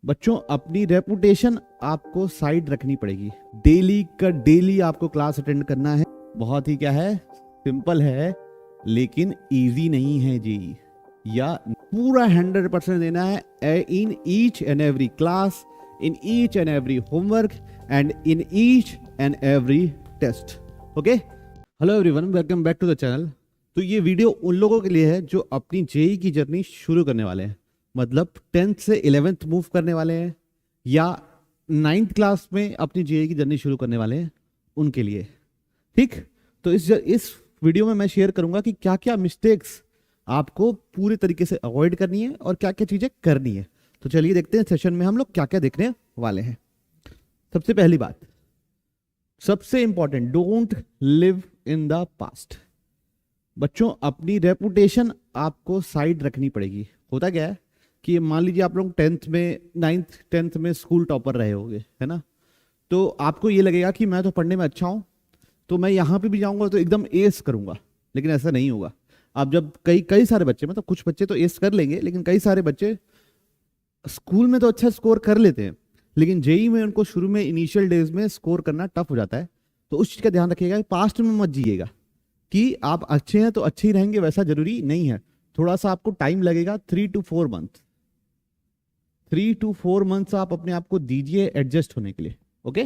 बच्चों अपनी रेपुटेशन आपको साइड रखनी पड़ेगी। डेली का डेली आपको क्लास अटेंड करना है। बहुत ही क्या है, सिंपल है, लेकिन इजी नहीं है जी। या पूरा 100% देना है in each and every class, in each and every homework and in each and every test. Okay, hello everyone, welcome back to the channel. तो ये वीडियो उन लोगों के लिए है जो अपनी जेई की जर्नी शुरू करने वाले हैं, मतलब 10th से 11th मूव करने वाले हैं या 9th क्लास में अपनी जेई की जर्नी शुरू करने वाले हैं, उनके लिए। ठीक, तो इस वीडियो में मैं शेयर करूंगा कि क्या क्या मिस्टेक्स आपको पूरे तरीके से अवॉइड करनी है और क्या क्या चीजें करनी है। तो चलिए देखते हैं सेशन में हम लोग क्या क्या देखने वाले हैं। सबसे पहली बात, सबसे important, don't live in the past. बच्चों अपनी रेपुटेशन आपको साइड रखनी पड़ेगी। होता क्या है कि मान लीजिए आप लोग 9th 10th में स्कूल टॉपर रहे होंगे, है ना, तो आपको ये लगेगा कि मैं तो पढ़ने में अच्छा हूं, तो मैं यहां पे भी जाऊंगा तो एकदम एस करूंगा। लेकिन ऐसा नहीं होगा। आप जब कई सारे बच्चे, मतलब कुछ बच्चे तो एस कर लेंगे, लेकिन कई सारे बच्चे स्कूल में तो अच्छा स्कोर कर लेते हैं, लेकिन जेई में उनको शुरू में इनिशियल डेज में स्कोर करना टफ हो जाता है। तो उस चीज का ध्यान रखिएगा, पास्ट में मत जिएगा कि आप अच्छे हैं तो अच्छे ही रहेंगे, वैसा जरूरी नहीं है। थोड़ा सा आपको टाइम लगेगा, 3 to 4 मंथ, 3 to 4 मंथ्स आप अपने आप को दीजिए एडजस्ट होने के लिए। ओके,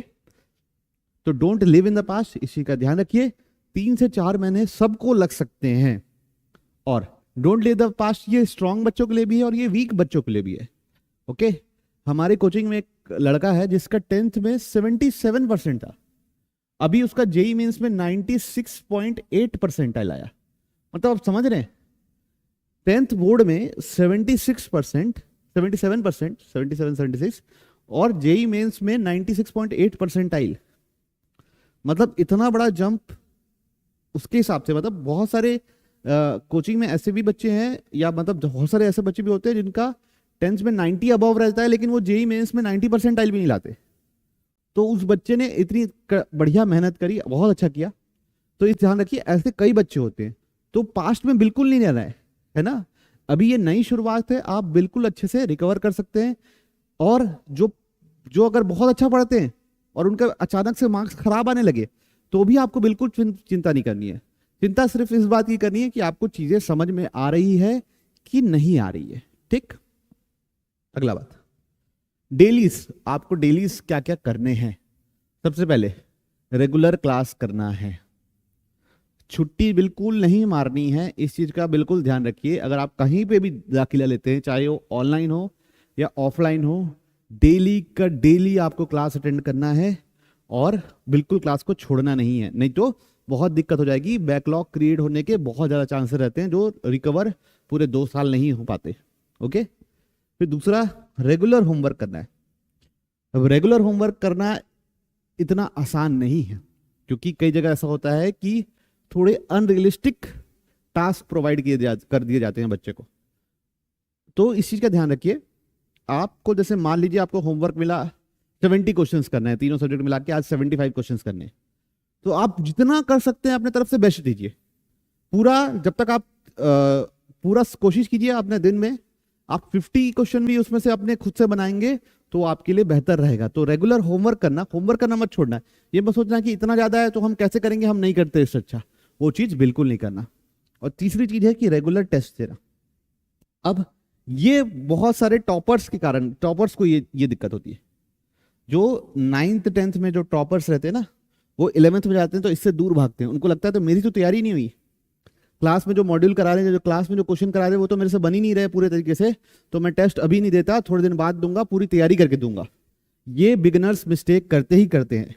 तो don't live in the past, इसी का ध्यान रखिए। 3 से 4 महीने सबको लग सकते हैं। और डोंट लिव द पास्ट ये स्ट्रांग बच्चों के लिए भी है और ये वीक बच्चों के लिए भी है। ओके, हमारे कोचिंग में एक लड़का है जिसका 10th में 77% था, अभी उसका जेई मेंस में 96.8 परसेंटाइल आया। मतलब आप समझ रहे हैं, 10th बोर्ड में 76%, 77% और जेई मेंस में 96.8 परसेंटाइल। मतलब इतना बड़ा जंप उसके हिसाब से। मतलब बहुत सारे कोचिंग में ऐसे भी बच्चे हैं, या मतलब बहुत सारे ऐसे बच्चे भी होते हैं जिनका 10th में 90 अबव रहता है, लेकिन वो जेई मेंस में 90 परसेंटाइल भी नहीं लाते। तो उस बच्चे ने इतनी बढ़िया मेहनत करी, बहुत अच्छा किया। तो इस ध्यान रखिए, ऐसे कई बच्चे होते हैं। तो पास्ट में बिल्कुल नहीं रहना है ना। अभी ये नई शुरुआत है, आप बिल्कुल अच्छे से रिकवर कर सकते हैं। और जो अगर बहुत अच्छा पढ़ते हैं और उनका अचानक से मार्क्स खराब आने लगे, तो भी आपको बिल्कुल चिंता नहीं करनी है। चिंता सिर्फ इस बात की करनी है कि आपको चीजें समझ में आ रही है कि नहीं आ रही है। ठीक, अगला बात, डेलीज। आपको डेलीज क्या क्या करने हैं। सबसे पहले रेगुलर क्लास करना है, छुट्टी बिल्कुल नहीं मारनी है। इस चीज का बिल्कुल ध्यान रखिए। अगर आप कहीं पे भी दाखिला लेते हैं, चाहे वो ऑनलाइन हो या ऑफलाइन हो, डेली का डेली आपको क्लास अटेंड करना है और बिल्कुल क्लास को छोड़ना नहीं है, नहीं तो बहुत दिक्कत हो जाएगी। बैकलॉग क्रिएट होने के बहुत ज्यादा चांसेस रहते हैं, जो रिकवर पूरे 2 साल नहीं हो पाते। ओके, फिर दूसरा, रेगुलर होमवर्क करना है। अब रेगुलर होमवर्क करना इतना आसान नहीं है, क्योंकि कई जगह ऐसा होता है कि थोड़े अनरियलिस्टिक टास्क प्रोवाइड कर दिए जाते हैं बच्चे को। तो इस चीज का ध्यान रखिए। आपको जैसे मान लीजिए आपको होमवर्क मिला 70 क्वेश्चंस करना है, तीनों सब्जेक्ट मिला के आज 75 क्वेश्चंस करने हैं, तो आप जितना कर सकते हैं अपने तरफ से बेस्ट दीजिए। पूरा जब तक आप पूरा कोशिश कीजिए अपने दिन में, आप 50 क्वेश्चन भी उसमें से अपने खुद से बनाएंगे तो आपके लिए बेहतर रहेगा। तो रेगुलर होमवर्क करना मत छोड़ना। ये मत सोचना कि इतना ज्यादा है तो हम कैसे करेंगे, हम नहीं करते इससे अच्छा, वो चीज बिल्कुल नहीं करना। और तीसरी चीज है कि रेगुलर टेस्ट देना। अब ये बहुत सारे टॉपर्स के कारण, टॉपर्स को ये दिक्कत होती है। जो 9th 10th में जो टॉपर्स रहते हैं ना, वो 11th में जाते हैं तो इससे दूर भागते हैं। उनको लगता है तो मेरी तो तैयारी नहीं हुई, क्लास में जो मॉड्यूल करा रहे हैं, जो क्लास में जो क्वेश्चन करा रहे हैं, वो तो मेरे से बन ही नहीं रहे पूरे तरीके से, तो मैं टेस्ट अभी नहीं देता, थोड़े दिन बाद दूंगा, पूरी तैयारी करके दूंगा। ये बिगिनर्स मिस्टेक करते ही करते हैं।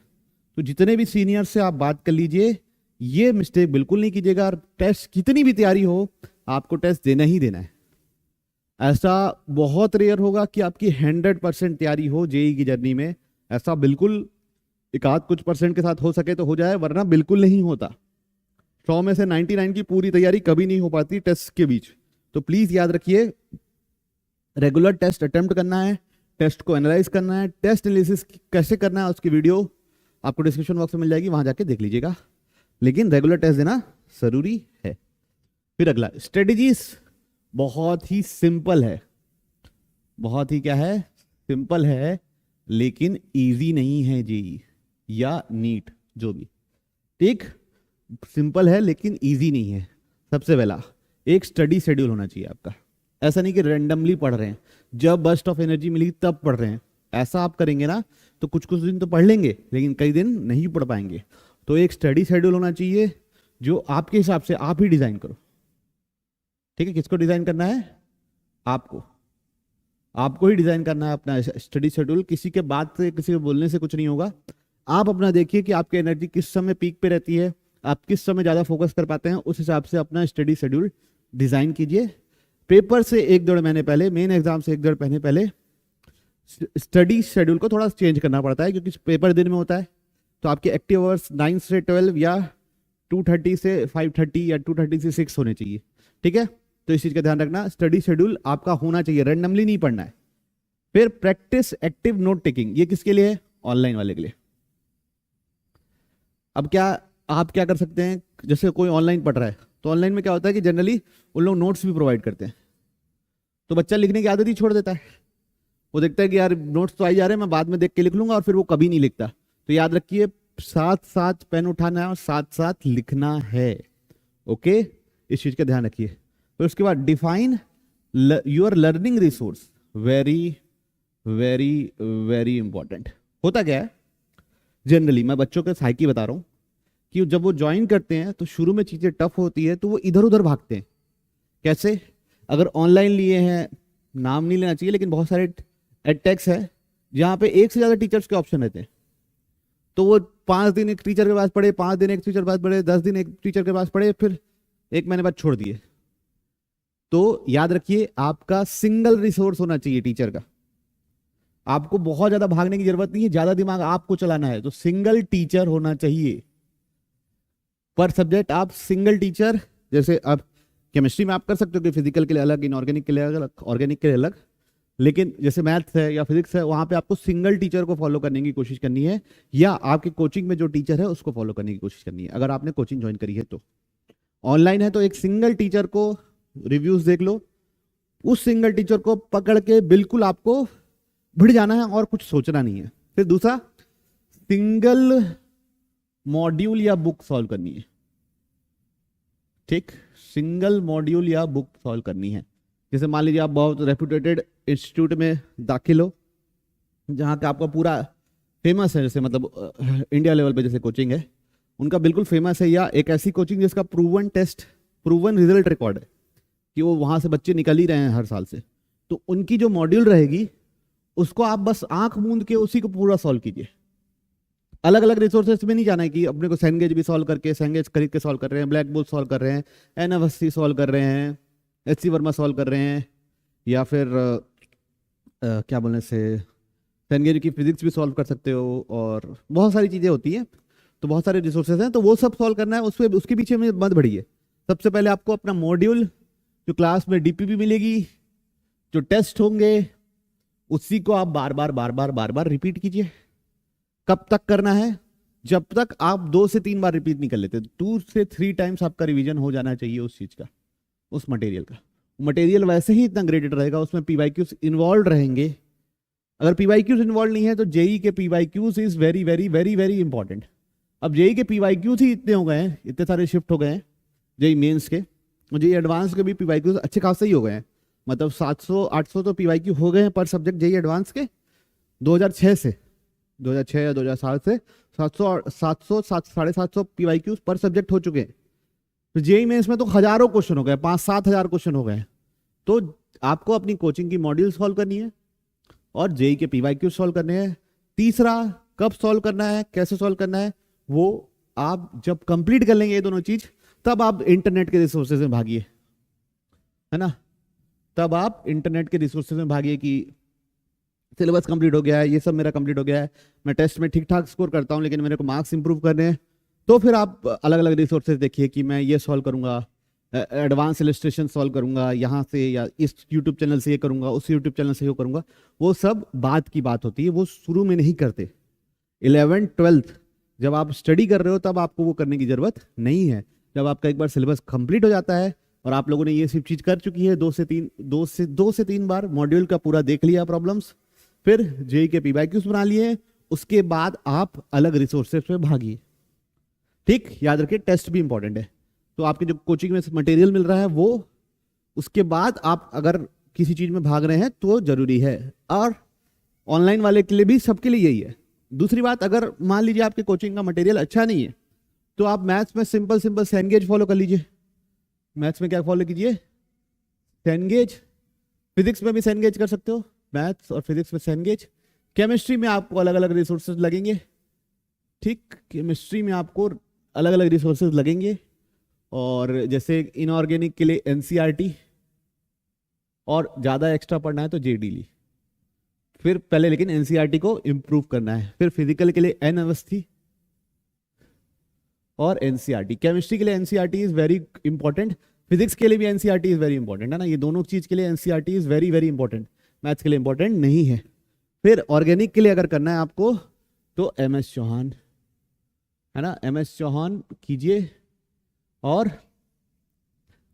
तो जितने भी सीनियर से आप बात कर लीजिए, ये मिस्टेक बिल्कुल नहीं कीजिएगा। टेस्ट कितनी भी तैयारी हो, आपको टेस्ट देना ही देना है। ऐसा बहुत रेयर होगा कि आपकी 100% तैयारी हो जेई की जर्नी में। ऐसा बिल्कुल एक आध कुछ % के साथ हो सके तो हो जाए, वरना बिल्कुल नहीं होता। 100 में से 99 की पूरी तैयारी कभी नहीं हो पाती टेस्ट के बीच। तो प्लीज याद रखिए, रेगुलर टेस्ट अटेम्प्ट करना है, टेस्ट को एनालाइज करना है। टेस्ट एनालिसिस कैसे करना है उसकी वीडियो आपको डिस्क्रिप्शन बॉक्स में मिल जाएगी, वहां जाके देख लीजिएगा। लेकिन रेगुलर टेस्ट देना जरूरी है। फिर अगला, स्ट्रेटेजीज बहुत ही सिंपल है, बहुत ही क्या है, सिंपल है लेकिन इजी नहीं है जेई या नीट जो भी, ठीक। सिंपल है लेकिन इजी नहीं है। सबसे पहला एक स्टडी शेड्यूल होना चाहिए आपका। ऐसा नहीं कि रैंडमली पढ़ रहे हैं, जब बर्स्ट ऑफ एनर्जी मिली तब पढ़ रहे हैं। ऐसा आप करेंगे ना तो कुछ कुछ दिन तो पढ़ लेंगे लेकिन कई दिन नहीं पढ़ पाएंगे। तो एक स्टडी शेड्यूल होना चाहिए जो आपके हिसाब से आप ही डिजाइन करो, ठीक है। किसको डिजाइन करना है? आपको, आपको ही डिजाइन करना है अपना स्टडी शेड्यूल। किसी के बात से, किसी के बोलने से कुछ नहीं होगा। आप अपना देखिए कि आपकी एनर्जी किस समय पीक पे रहती है, आप किस समय ज़्यादा फोकस कर पाते हैं, उस हिसाब से अपना स्टडी शेड्यूल डिज़ाइन कीजिए। पेपर से 1-1.5 महीने पहले, मेन एग्जाम से 1-1.5 महीने पहले स्टडी शेड्यूल को थोड़ा चेंज करना पड़ता है, क्योंकि पेपर दिन में होता है। तो आपके एक्टिव आवर्स 9 से 12 या 2:30 से 5:30 या 2:30 से 6 होने चाहिए, ठीक है। तो इस चीज़ का ध्यान रखना, स्टडी शेड्यूल आपका होना चाहिए, रैंडमली नहीं पढ़ना है। फिर प्रैक्टिस एक्टिव नोट टेकिंग, ये किसके लिए है? ऑनलाइन वाले के लिए। अब क्या आप क्या कर सकते हैं, जैसे कोई ऑनलाइन पढ़ रहा है तो ऑनलाइन में क्या होता है कि जनरली उन लोग नोट्स भी प्रोवाइड करते हैं। तो बच्चा लिखने की आदत ही छोड़ देता है। वो देखता है कि यार नोट्स तो आई जा रहे हैं, मैं बाद में देख के लिख लूंगा, और फिर वो कभी नहीं लिखता। तो याद रखिए, साथ साथ पेन उठाना है और साथ साथ लिखना है, ओके। इस चीज का ध्यान रखिए। फिर उसके बाद define your learning resource, very very very important. होता क्या है, जनरली मैं बच्चों के साइकी बता रहा हूं कि जब वो ज्वाइन करते हैं तो शुरू में चीजें टफ होती है तो वो इधर उधर भागते हैं। कैसे? अगर ऑनलाइन लिए हैं, नाम नहीं लेना चाहिए, लेकिन बहुत सारे एडटेक्स है जहाँ पे एक से ज्यादा टीचर्स के ऑप्शन रहते हैं। तो वो 5 दिन एक टीचर के पास पढ़े, 5 दिन एक टीचर के पास पढ़े, 10 दिन एक टीचर के पास पढ़े, फिर 1 महीने बाद छोड़ दिए। तो याद रखिए, आपका सिंगल रिसोर्स होना चाहिए टीचर का। आपको बहुत ज्यादा भागने की जरूरत नहीं है, ज्यादा दिमाग आपको चलाना है तो सिंगल टीचर होना चाहिए पर सब्जेक्ट। आप सिंगल टीचर, जैसे अब केमिस्ट्री में आप कर सकते हो कि फिजिकल के लिए अलग, इनऑर्गेनिक के लिए अलग, ऑर्गेनिक के लिए अलग, लेकिन जैसे मैथ्स है या फिजिक्स है वहां पे आपको सिंगल टीचर को फॉलो करने की कोशिश करनी है, या आपके कोचिंग में जो टीचर है उसको फॉलो करने की कोशिश करनी है, अगर आपने कोचिंग ज्वाइन करी है तो। ऑनलाइन है तो एक सिंगल टीचर को रिव्यूज देख लो, उस सिंगल टीचर को पकड़ के बिल्कुल आपको भिड़ जाना है और कुछ सोचना नहीं है। फिर दूसरा, सिंगल मॉड्यूल या बुक सॉल्व करनी है, ठीक। सिंगल मॉड्यूल या बुक सॉल्व करनी है। जैसे मान लीजिए आप बहुत रेप्यूटेटेड इंस्टीट्यूट में दाखिल हो, जहाँ का आपका पूरा फेमस है, जैसे मतलब इंडिया लेवल पे जैसे कोचिंग है उनका बिल्कुल फेमस है, या एक ऐसी कोचिंग जिसका proven test, proven result record है कि वो वहाँ से बच्चे निकल ही रहे हैं हर साल से, तो उनकी जो मॉड्यूल रहेगी उसको आप बस आंख मूंद के उसी को पूरा सॉल्व कीजिए। अलग अलग रिसोर्सेज में नहीं जाना है कि अपने को सैंगेज भी सॉल्व करके, सैंगेज खरीद के सॉल्व कर रहे हैं, ब्लैक बोर्ड सॉल्व कर रहे हैं, एनएफएससी सॉल्व कर रहे हैं, एचसी वर्मा सॉल्व कर रहे हैं, या फिर क्या बोलने से सैंगेज की फिजिक्स भी सॉल्व कर सकते हो, और बहुत सारी चीज़ें होती हैं। तो बहुत सारे रिसोर्सेज हैं, तो वो सब सॉल्व करना है। उसके पीछे में मत बढ़िए। सबसे पहले आपको अपना मॉड्यूल, जो क्लास में डीपीपी मिलेगी, जो टेस्ट होंगे, उसी को आप बार बार रिपीट कीजिए। कब तक करना है? जब तक आप 2 से 3 बार रिपीट नहीं कर लेते। 2 से 3 टाइम्स आपका रिवीजन हो जाना चाहिए उस चीज का, उस मटेरियल का। मटेरियल वैसे ही इतना ग्रेडेड रहेगा, उसमें पीवाईक्यूज इन्वॉल्व रहेंगे। अगर पीवाईक्यूज इन्वॉल्व नहीं है तो जेई के PYQs is very very very very important. अब जेई के पीवाईक्यूज ही इतने हो गए हैं, इतने सारे शिफ्ट हो गए हैं जेई मेंस के, जेई एडवांस के भी पीवाईक्यूज अच्छे खासे ही हो गए हैं। मतलब 700-800 तो पीवाईक्यू हो गए हैं पर सब्जेक्ट जेई एडवांस के 2006 से, 2006 या 2007 से 700-750 पीवाईक्यूज पर सब्जेक्ट हो चुके हैं। तो जेई मेंस में तो हजारों क्वेश्चन हो गए, 5-7 हजार क्वेश्चन हो गए। तो आपको अपनी कोचिंग की मॉड्यूल सॉल्व करनी है और जेई के पीवाईक्यू सॉल्व करने हैं। तीसरा, कब सॉल्व करना है, कैसे सॉल्व करना है, वो आप जब कंप्लीट कर लेंगे ये दोनों चीज, तब आप इंटरनेट के रिसोर्सेज में भागिए, है ना। तब आप इंटरनेट के रिसोर्सेज में भागिए कि सिलेबस कंप्लीट हो गया है, ये सब मेरा कंप्लीट हो गया है, मैं टेस्ट में ठीक ठाक स्कोर करता हूं लेकिन मेरे को मार्क्स इंप्रूव करने हैं। तो फिर आप अलग अलग रिसोर्सेज देखिए कि मैं ये सॉल्व करूंगा, एडवांस इलस्ट्रेशन सॉल्व करूंगा यहाँ से, या इस यूट्यूब चैनल से ये करूंगा, उस यूट्यूब चैनल से ये करूंगा। वो सब बात की बात होती है, वो शुरू में नहीं करते। 11th-12th जब आप स्टडी कर रहे हो तब आपको वो करने की जरूरत नहीं है। जब आपका एक बार सिलेबस कंप्लीट हो जाता है और आप लोगों ने ये सब चीज कर चुकी है, 2 से 3 बार मॉड्यूल का पूरा देख लिया प्रॉब्लम्स, फिर जेई के पीवाईक्यूज बना लिए, उसके बाद आप अलग रिसोर्सेज पे भागिए। ठीक, याद रखिए टेस्ट भी इंपॉर्टेंट है। तो आपके जो कोचिंग में मटेरियल मिल रहा है वो, उसके बाद आप अगर किसी चीज में भाग रहे हैं तो जरूरी है। और ऑनलाइन वाले के लिए भी, सबके लिए यही है। दूसरी बात, अगर मान लीजिए आपके कोचिंग का मटेरियल अच्छा नहीं है तो आप मैथ्स में सिंपल सिंपल सेनगेज फॉलो कर लीजिए। मैथ्स में क्या फॉलो कीजिए? सेनगेज। फिजिक्स में भी सेनगेज कर सकते हो, मैथ्स और फिजिक्स में सेनगेज। केमिस्ट्री में आपको अलग अलग रिसोर्सेज लगेंगे। ठीक, केमिस्ट्री में आपको अलग अलग रिसोर्सेज लगेंगे। और जैसे इनऑर्गेनिक के लिए एनसीईआरटी, और ज़्यादा एक्स्ट्रा पढ़ना है तो जेडीली। फिर पहले लेकिन एनसीईआरटी को इम्प्रूव करना है। फिर फिजिकल के लिए एन अवस्थी और एनसीईआरटी। केमिस्ट्री के लिए NCERT is very important, physics के लिए भी एनसीईआरटी इज वेरी इंपॉर्टेंट, है ना। ये दोनों चीज के लिए NCERT is very very important, maths के लिए इंपॉर्टेंट नहीं है। फिर ऑर्गेनिक के लिए अगर करना है आपको तो एमएस चौहान, है ना, एमएस चौहान कीजिए। और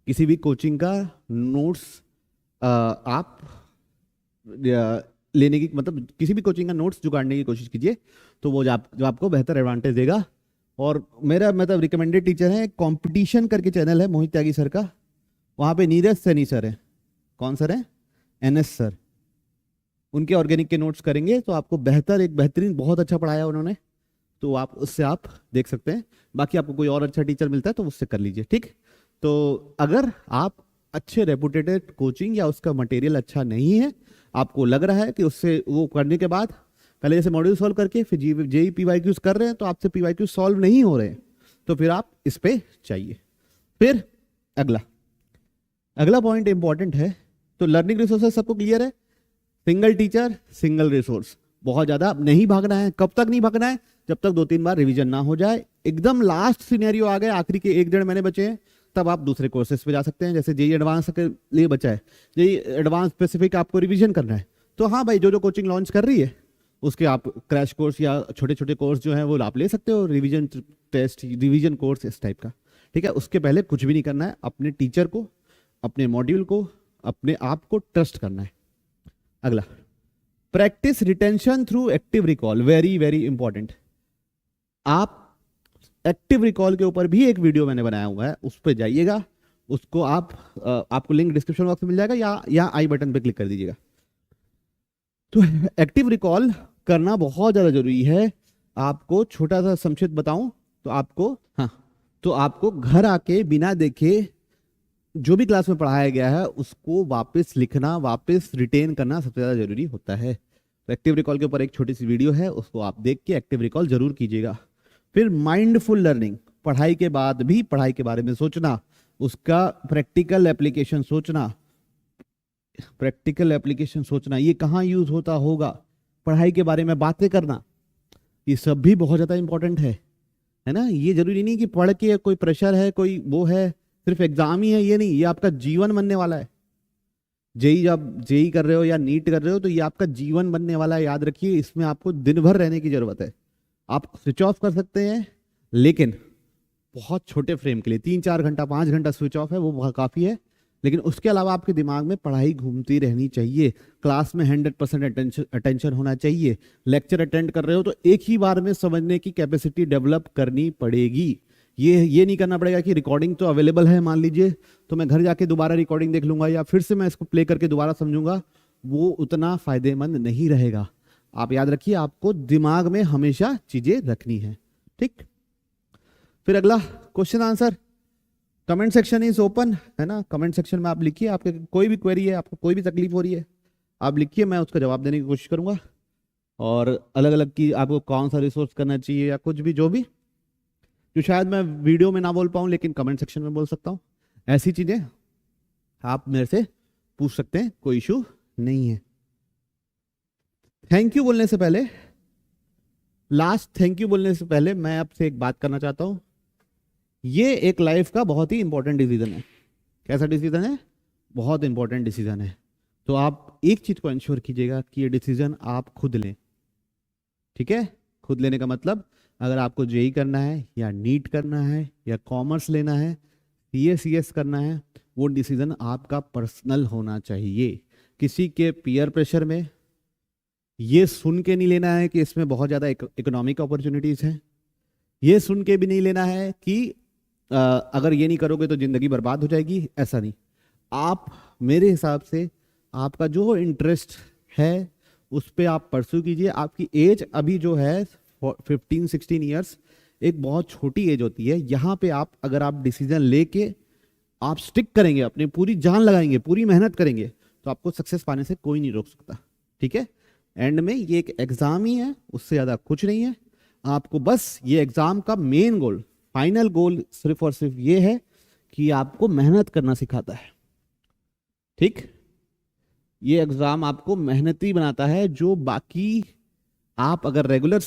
किसी भी कोचिंग का नोट्स आप लेने की, मतलब किसी भी कोचिंग का नोट्स जुगाड़ने की कोशिश कीजिए, तो वो जो आपको बेहतर एडवांटेज देगा। और मेरा मतलब रिकमेंडेड टीचर है, कंपटीशन करके चैनल है मोहित त्यागी सर का, वहाँ पे नीरज सैनी सर है। कौन सर है? NS sir. उनके ऑर्गेनिक के नोट्स करेंगे तो आपको एक बेहतरीन, बहुत अच्छा पढ़ाया उन्होंने, तो आप उससे आप देख सकते हैं। बाकी आपको कोई और अच्छा टीचर मिलता है तो उससे कर लीजिए। ठीक, तो अगर आप अच्छे रेपुटेटेड कोचिंग या उसका मटेरियल अच्छा नहीं है, आपको लग रहा है कि उससे वो करने के बाद पहले जैसे मॉड्यूल सॉल्व करके फिर जेई पीवाईक्यूज कर रहे हैं तो आपसे पीवाईक्यूज सॉल्व नहीं हो रहे हैं, तो फिर आप इस पे चाहिए। फिर अगला पॉइंट इंपॉर्टेंट है। तो लर्निंग रिसोर्सेज सबको क्लियर है, सिंगल टीचर सिंगल रिसोर्स, बहुत ज्यादा नहीं भागना है। कब तक नहीं भागना है? जब तक 2-3 बार रिवीजन ना हो जाए। एकदम लास्ट सिनेरियो आ गए, आखिरी के 1-1.5 महीने बचे हैं, तब आप दूसरे कोर्सेज पे जा सकते हैं। जैसे जेई एडवांस के लिए बचा है, जेई एडवांस स्पेसिफिक आपको रिवीजन करना है, तो हाँ भाई, जो कोचिंग लॉन्च कर रही है उसके आप क्रैश कोर्स या छोटे छोटे कोर्स जो है वो आप ले सकते हो, रिवीजन टेस्ट, रिवीजन कोर्स, इस टाइप का। ठीक है, उसके पहले कुछ भी नहीं करना है, अपने टीचर को, अपने मॉड्यूल को, अपने आप को ट्रस्ट करना है। अगला, practice retention through active recall, very very important. आप एक्टिव रिकॉल के ऊपर भी एक वीडियो मैंने बनाया हुआ है, उस पर जाइएगा, उसको आपको लिंक डिस्क्रिप्शन बॉक्स में मिल जाएगा या आई बटन पे क्लिक कर दीजिएगा। तो एक्टिव रिकॉल करना बहुत ज़्यादा जरूरी है। आपको छोटा सा संक्षिप्त बताऊं तो आपको घर आके बिना देखे जो भी क्लास में पढ़ाया गया है उसको वापस लिखना, वापस रिटेन करना सबसे ज़्यादा जरूरी होता है। तो एक्टिव रिकॉल के ऊपर एक छोटी सी वीडियो है, उसको आप देख के एक्टिव रिकॉल जरूर कीजिएगा। फिर माइंडफुल लर्निंग, पढ़ाई के बाद भी पढ़ाई के बारे में सोचना, उसका प्रैक्टिकल एप्लीकेशन सोचना, ये कहाँ यूज होता होगा, पढ़ाई के बारे में बातें करना, ये सब भी बहुत ज्यादा इंपॉर्टेंट है ना। ये जरूरी नहीं कि पढ़ के कोई प्रेशर है, कोई वो है, सिर्फ एग्जाम ही है, ये नहीं, ये आपका जीवन बनने वाला है। जेई कर रहे हो या नीट कर रहे हो तो ये आपका जीवन बनने वाला है, याद रखिए। इसमें आपको दिन भर रहने की जरूरत है। आप स्विच ऑफ कर सकते हैं, लेकिन बहुत छोटे फ्रेम के लिए 3-4 घंटा 5 घंटा स्विच ऑफ है, वो काफी है। लेकिन उसके अलावा आपके दिमाग में पढ़ाई घूमती रहनी चाहिए, क्लास में 100% अटेंशन होना चाहिए। लेक्चर अटेंड कर रहे हो तो एक ही बार में समझने की कैपेसिटी डेवलप करनी पड़ेगी। ये नहीं करना पड़ेगा कि रिकॉर्डिंग तो अवेलेबल है, मान लीजिए, तो मैं घर जाके दोबारा रिकॉर्डिंग देख लूंगा या फिर से मैं इसको प्ले करके दोबारा समझूंगा, वो उतना फायदेमंद नहीं रहेगा। आप याद रखिए, आपको दिमाग में हमेशा चीजें रखनी है। ठीक, फिर अगला question answer, comment section is open, है ना। कमेंट सेक्शन में आप लिखिए, आपके कोई भी क्वेरी है, आपको कोई भी तकलीफ हो रही है, आप लिखिए, मैं उसका जवाब देने की कोशिश करूंगा। और अलग अलग की आपको कौन सा रिसोर्स करना चाहिए या कुछ भी, जो भी, जो शायद मैं वीडियो में ना बोल पाऊं लेकिन कमेंट सेक्शन में बोल सकता हूं, ऐसी चीजें आप मेरे से पूछ सकते हैं, कोई इशू नहीं है। थैंक यू बोलने से पहले, थैंक यू बोलने से पहले मैं आपसे एक बात करना चाहता हूं। ये एक लाइफ का बहुत ही इंपॉर्टेंट डिसीजन है। कैसा डिसीजन है? बहुत इंपॉर्टेंट डिसीजन है। तो आप एक चीज को इंश्योर कीजिएगा कि ये डिसीजन आप खुद लें। ठीक है, खुद लेने का मतलब, अगर आपको जेई करना है या नीट करना है या कॉमर्स लेना है, सीएस करना है, वो डिसीजन आपका पर्सनल होना चाहिए। किसी के पीयर प्रेशर में, ये सुन के नहीं लेना है कि इसमें बहुत ज़्यादा इकोनॉमिक अपॉर्चुनिटीज़ हैं। ये सुन के भी नहीं लेना है कि अगर ये नहीं करोगे तो ज़िंदगी बर्बाद हो जाएगी, ऐसा नहीं। आप मेरे हिसाब से आपका जो इंटरेस्ट है उस पर आप परस्यू कीजिए। आपकी एज अभी जो है 15-16 ईयर्स एक बहुत छोटी एज होती है। यहाँ पे आप अगर आप डिसीजन लेके आप स्टिक करेंगे, अपनी पूरी जान लगाएंगे, पूरी मेहनत करेंगे, तो आपको सक्सेस पाने से कोई नहीं रोक सकता। ठीक है, एंड में ये एक एग्जाम ही है, उससे ज़्यादा कुछ नहीं है। आपको बस ये एग्जाम का मेन गोल, फाइनल गोल सिर्फ और सिर्फ ये है कि आपको मेहनत करना सिखाता है। ठीक, ये एग्जाम आपको मेहनती बनाता है। जो बाकी आप अगर रेगुलर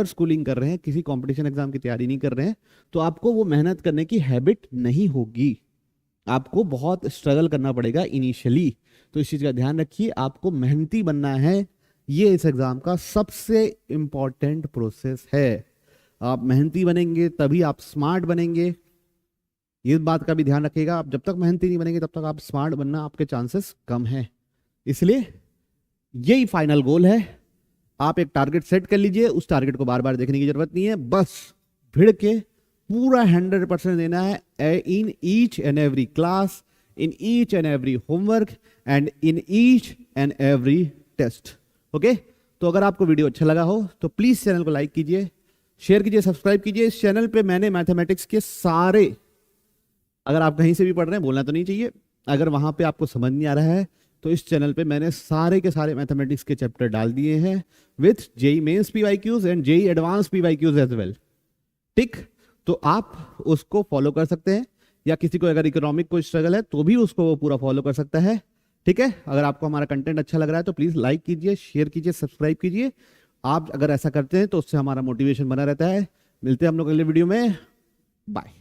स्कूलिंग कर रहे हैं, किसी कंपटीशन एग्जाम की तैयारी नहीं कर रहे हैं, तो आपको वो मेहनत करने की हैबिट नहीं होगी। आपको बहुत स्ट्रगल करना पड़ेगा इनिशियली। तो इस चीज़ का ध्यान रखिए, आपको मेहनती बनना है। ये इस एग्जाम का सबसे इंपॉर्टेंट प्रोसेस है। आप मेहनती बनेंगे तभी आप स्मार्ट बनेंगे। इस बात का भी ध्यान रखिएगा, आप जब तक मेहनती नहीं बनेंगे तब तक आप स्मार्ट बनना आपके चांसेस कम हैं। इसलिए यही फाइनल गोल है। आप एक टारगेट सेट कर लीजिए, उस टारगेट को बार बार देखने की जरूरत नहीं है, बस भिड़ के पूरा 100% देना है in each and every class, in each and every homework and in each and every test. Okay, तो अगर आपको वीडियो अच्छा लगा हो तो प्लीज चैनल को लाइक कीजिए, शेयर कीजिए, सब्सक्राइब कीजिए। इस चैनल पे मैंने मैथमेटिक्स के सारे, अगर आप कहीं से भी पढ़ रहे हैं, बोलना तो नहीं चाहिए, अगर वहां पे आपको समझ नहीं आ रहा है तो इस चैनल पे मैंने सारे के सारे मैथमेटिक्स के चैप्टर डाल दिए हैं with JEE Mains PYQs and JEE advance PYQs as well. ठीक, तो आप उसको फॉलो कर सकते हैं, या किसी को अगर इकोनॉमिक कोई स्ट्रगल है तो भी उसको वो पूरा फॉलो कर सकता है। ठीक है, अगर आपको हमारा कंटेंट अच्छा लग रहा है तो प्लीज लाइक कीजिए, शेयर कीजिए, सब्सक्राइब कीजिए। आप अगर ऐसा करते हैं तो उससे हमारा मोटिवेशन बना रहता है। मिलते हैं हम लोग अगले वीडियो में, बाय।